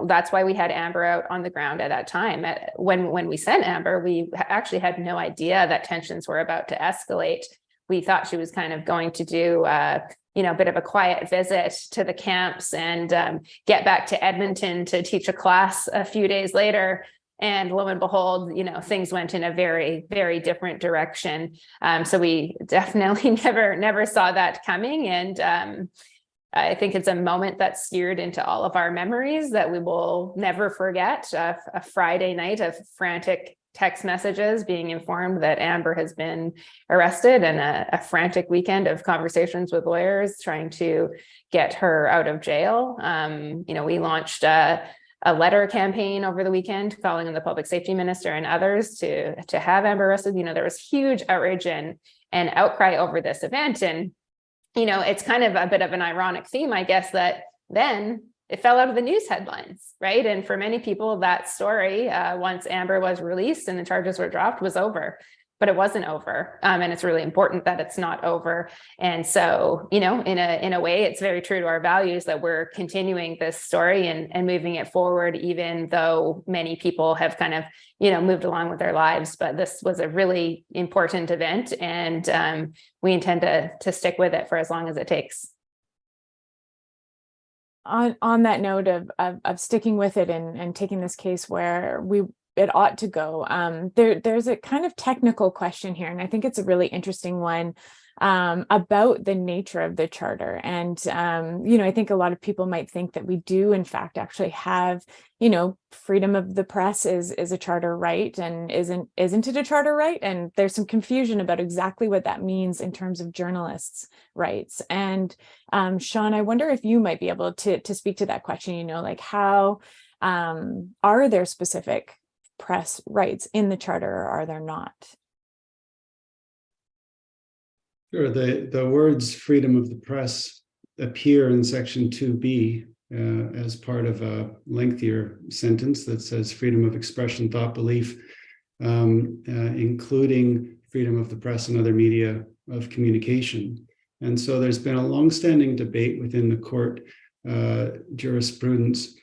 that's why we had Amber out on the ground at that time. When we sent Amber, we actually had no idea that tensions were about to escalate. We thought she was kind of going to do a bit of a quiet visit to the camps and get back to Edmonton to teach a class a few days later. And lo and behold, things went in a very, very different direction. So we definitely never saw that coming. And I think it's a moment that's seared into all of our memories that we will never forget. A Friday night of frantic text messages being informed that Amber has been arrested, and a frantic weekend of conversations with lawyers trying to get her out of jail. We launched a letter campaign over the weekend calling on the public safety minister and others to have Amber arrested. There was huge outrage and outcry over this event. And, it's kind of a bit of an ironic theme, I guess, that then it fell out of the news headlines, right? And for many people, that story, once Amber was released and the charges were dropped, was over. But it wasn't over. And it's really important that it's not over. And so, in a way, it's very true to our values that we're continuing this story and moving it forward, even though many people have kind of, moved along with their lives. But this was a really important event, and we intend to stick with it for as long as it takes. On that note of sticking with it and taking this case where it ought to go. There's a kind of technical question here, and I think it's a really interesting one about the nature of the charter. And, I think a lot of people might think that we do, in fact, actually have, freedom of the press is a charter right, and isn't it a charter right? And there's some confusion about exactly what that means in terms of journalists' rights. And Sean, I wonder if you might be able to speak to that question, like how are there specific press rights in the charter, or are there not? Sure. The words freedom of the press appear in section 2B as part of a lengthier sentence that says freedom of expression, thought, belief, including freedom of the press and other media of communication. And so there's been a longstanding debate within the court jurisprudence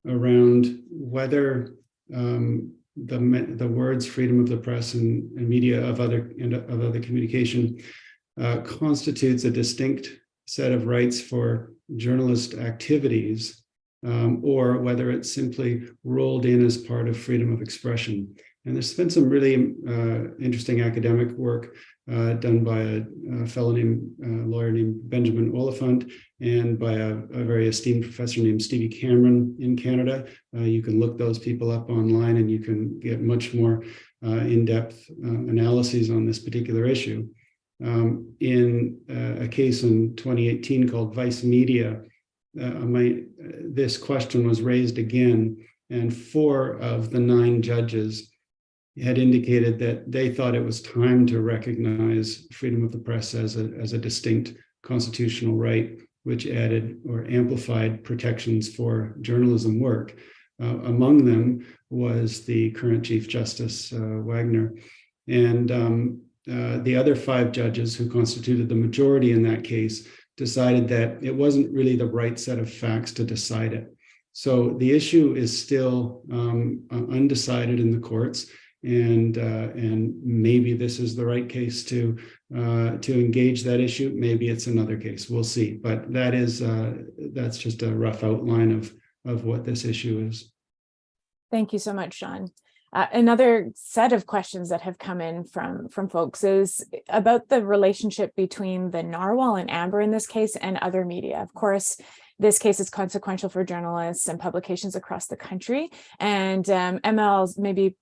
around whether the words freedom of the press and media of other communication constitutes a distinct set of rights for journalist activities, or whether it's simply rolled in as part of freedom of expression. And there's been some really interesting academic work done by a fellow lawyer named Benjamin Oliphant, and by a very esteemed professor named Stevie Cameron in Canada. You can look those people up online and you can get much more in-depth analyses on this particular issue. In a case in 2018 called Vice Media, this question was raised again, and 4 of the 9 judges had indicated that they thought it was time to recognize freedom of the press as a distinct constitutional right, which added or amplified protections for journalism work. Among them was the current Chief Justice Wagner. And the other 5 judges who constituted the majority in that case decided that it wasn't really the right set of facts to decide it. So the issue is still undecided in the courts, and maybe this is the right case to engage that issue. Maybe it's another case. We'll see. But that's just a rough outline of what this issue is. Thank you so much, Sean. Another set of questions that have come in from folks is about the relationship between the Narwhal and Amber in this case and other media. Of course, this case is consequential for journalists and publications across the country. And Emma, I'll maybe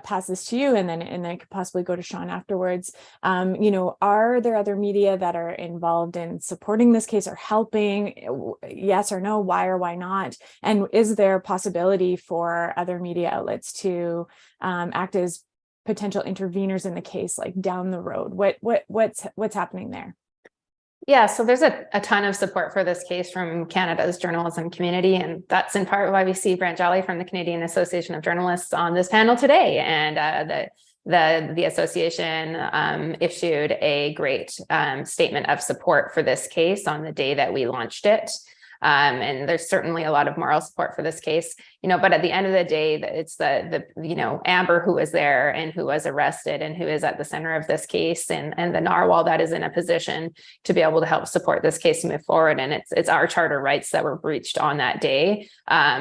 pass this to you, and then I could possibly go to Sean afterwards. Are there other media that are involved in supporting this case or helping? Yes or no? Why or why not? And is there a possibility for other media outlets to act as potential interveners in the case, like down the road? What's happening there? Yeah, so there's a ton of support for this case from Canada's journalism community, and that's in part why we see Brent from the Canadian Association of Journalists on this panel today. And the association issued a great statement of support for this case on the day that we launched it. And there's certainly a lot of moral support for this case, but at the end of the day, it's the Amber who was there and who was arrested and who is at the center of this case, and the Narwhal that is in a position to be able to help support this case move forward. And it's our charter rights that were breached on that day.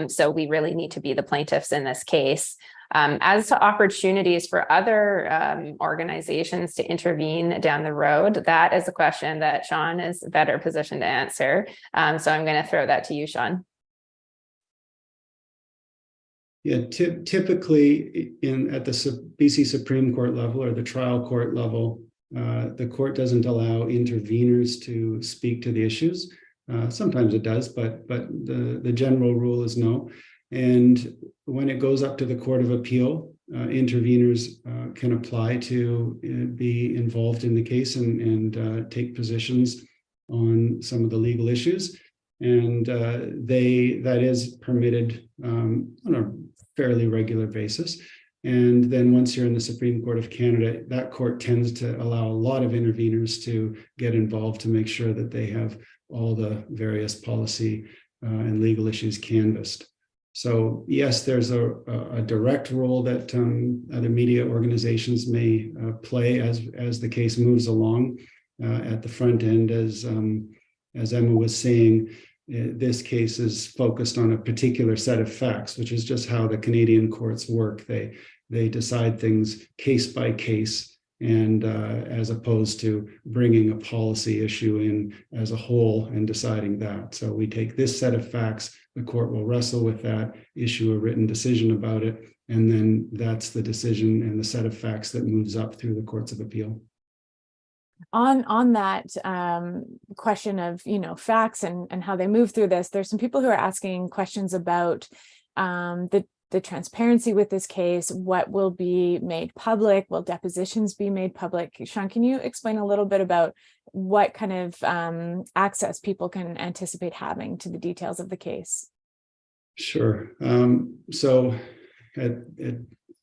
So we really need to be the plaintiffs in this case. As to opportunities for other organizations to intervene down the road, that is a question that Sean is better positioned to answer. So I'm going to throw that to you, Sean. Yeah, typically at the BC Supreme Court level or the trial court level, the court doesn't allow interveners to speak to the issues. Sometimes it does, but the general rule is no. And when it goes up to the Court of Appeal, interveners can apply to be involved in the case and take positions on some of the legal issues. And that is permitted on a fairly regular basis. And then once you're in the Supreme Court of Canada, that court tends to allow a lot of interveners to get involved to make sure that they have all the various policy and legal issues canvassed. So yes, there's a direct role that other media organizations may play as the case moves along at the front end. As Emma was saying, this case is focused on a particular set of facts, which is just how the Canadian courts work. They decide things case by case, and as opposed to bringing a policy issue in as a whole and deciding that. So we take this set of facts, the court will wrestle with that, issue a written decision about it, and then that's the decision and the set of facts that moves up through the courts of appeal. On that question of facts and how they move through this, there's some people who are asking questions about the the transparency with this case? What will be made public? Will depositions be made public? Sean, can you explain a little bit about what kind of access people can anticipate having to the details of the case? Sure.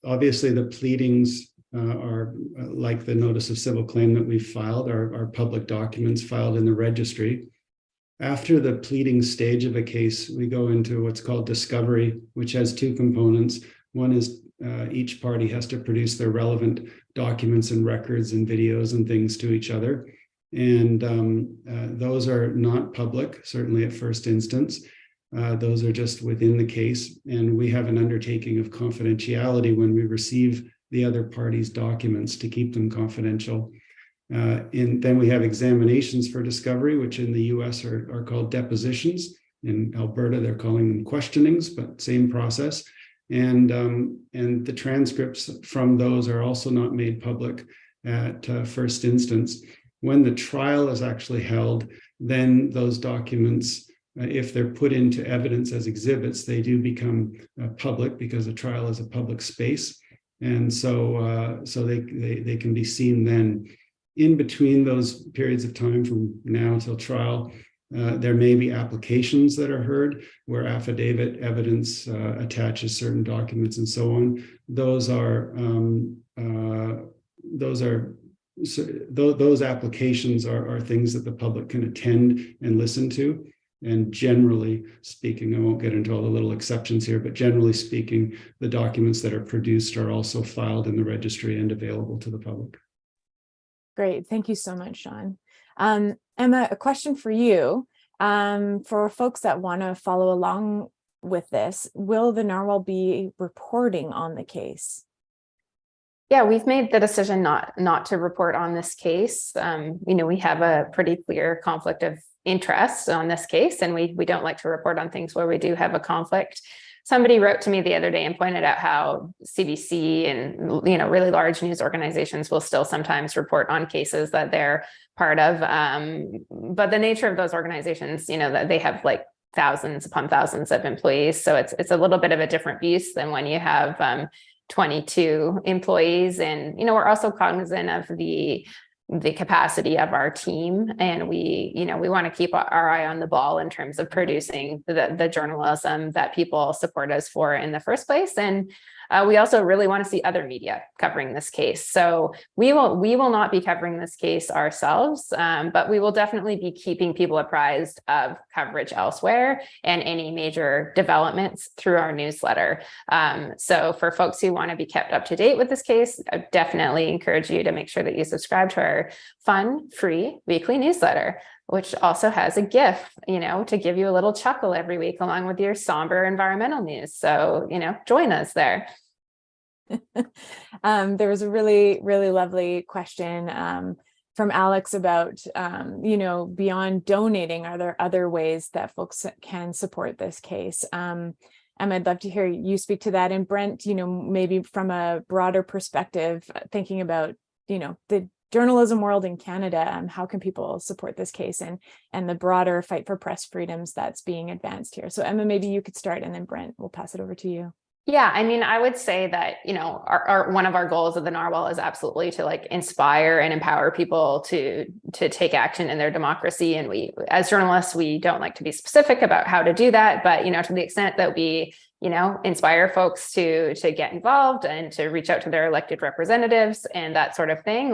Obviously, the pleadings are like the notice of civil claim that we filed, are public documents filed in the registry. After the pleading stage of a case, we go into what's called discovery, which has two components. One is each party has to produce their relevant documents and records and videos and things to each other. And those are not public, certainly at first instance. Those are just within the case. And we have an undertaking of confidentiality when we receive the other party's documents to keep them confidential. Then we have examinations for discovery, which in the US are called depositions. In Alberta, they're calling them questionings, but same process. And the transcripts from those are also not made public at first instance. When the trial is actually held, then those documents, if they're put into evidence as exhibits, they do become public because a trial is a public space. And so they can be seen then. In between those periods of time from now till trial, there may be applications that are heard where affidavit evidence attaches certain documents and so on. Those applications are things that the public can attend and listen to. And generally speaking, I won't get into all the little exceptions here, but generally speaking, the documents that are produced are also filed in the registry and available to the public. Great. Thank you so much, Sean. Emma, a question for you. For folks that want to follow along with this, will the Narwhal be reporting on the case? Yeah, we've made the decision not to report on this case. We have a pretty clear conflict of interest on this case, and we don't like to report on things where we do have a conflict. Somebody wrote to me the other day and pointed out how CBC and really large news organizations will still sometimes report on cases that they're part of. But the nature of those organizations, that they have like thousands upon thousands of employees. So it's a little bit of a different beast than when you have 22 employees. And we're also cognizant of the capacity of our team, and we want to keep our eye on the ball in terms of producing the journalism that people support us for in the first place. And we also really want to see other media covering this case. So we will not be covering this case ourselves, but we will definitely be keeping people apprised of coverage elsewhere and any major developments through our newsletter. So for folks who want to be kept up to date with this case, I definitely encourage you to make sure that you subscribe to our fun, free weekly newsletter, which also has a GIF, to give you a little chuckle every week along with your somber environmental news. So, join us there. There was a really, really lovely question from Alex about, beyond donating, are there other ways that folks can support this case? And I'd love to hear you speak to that. And Brent, maybe from a broader perspective, thinking about, the journalism world in Canada, how can people support this case and the broader fight for press freedoms that's being advanced here? So Emma, maybe you could start, and then Brent, we'll pass it over to you. Yeah, I would say that, our one of our goals of the Narwhal is absolutely to inspire and empower people to take action in their democracy. And we, as journalists, we don't like to be specific about how to do that, but, to the extent that we, inspire folks to get involved and to reach out to their elected representatives and that sort of thing,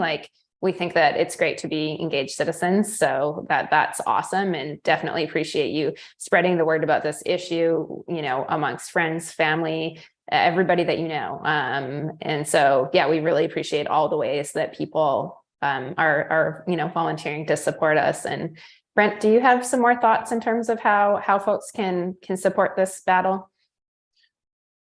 we think that it's great to be engaged citizens. So that's awesome, and definitely appreciate you spreading the word about this issue, amongst friends, family, everybody that you know. And so, yeah, we really appreciate all the ways that people are volunteering to support us. And Brent, do you have some more thoughts in terms of how folks can support this battle?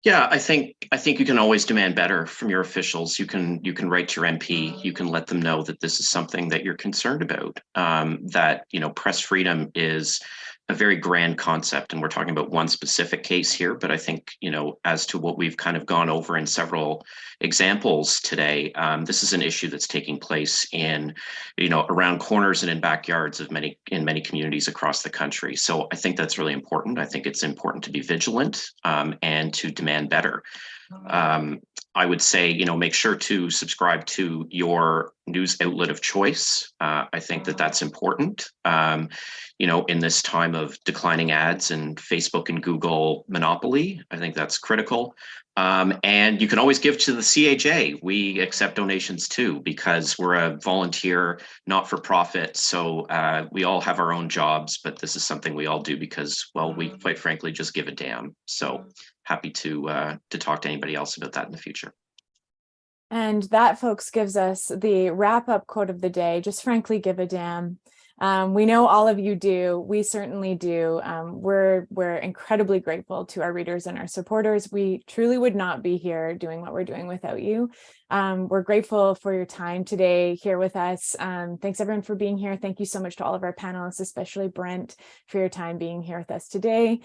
Yeah, I think you can always demand better from your officials. You can write to your MP. You can let them know that this is something that you're concerned about. That press freedom is a very grand concept, and we're talking about one specific case here, but I think, as to what we've kind of gone over in several examples today, this is an issue that's taking place in, around corners and in backyards of many communities across the country. So I think that's really important. I think it's important to be vigilant and to demand better. I would say, make sure to subscribe to your news outlet of choice. I think that that's important. In this time of declining ads and Facebook and Google monopoly, I think that's critical. And you can always give to the CAJ. We accept donations too, because we're a volunteer, not-for-profit. So we all have our own jobs, but this is something we all do because, well, we quite frankly just give a damn. So happy to talk to anybody else about that in the future. And that, folks, gives us the wrap-up quote of the day. Just frankly, give a damn. We know all of you do. We certainly do. We're incredibly grateful to our readers and our supporters. We truly would not be here doing what we're doing without you. We're grateful for your time today here with us. Thanks everyone for being here. Thank you so much to all of our panelists, especially Brent, for your time being here with us today.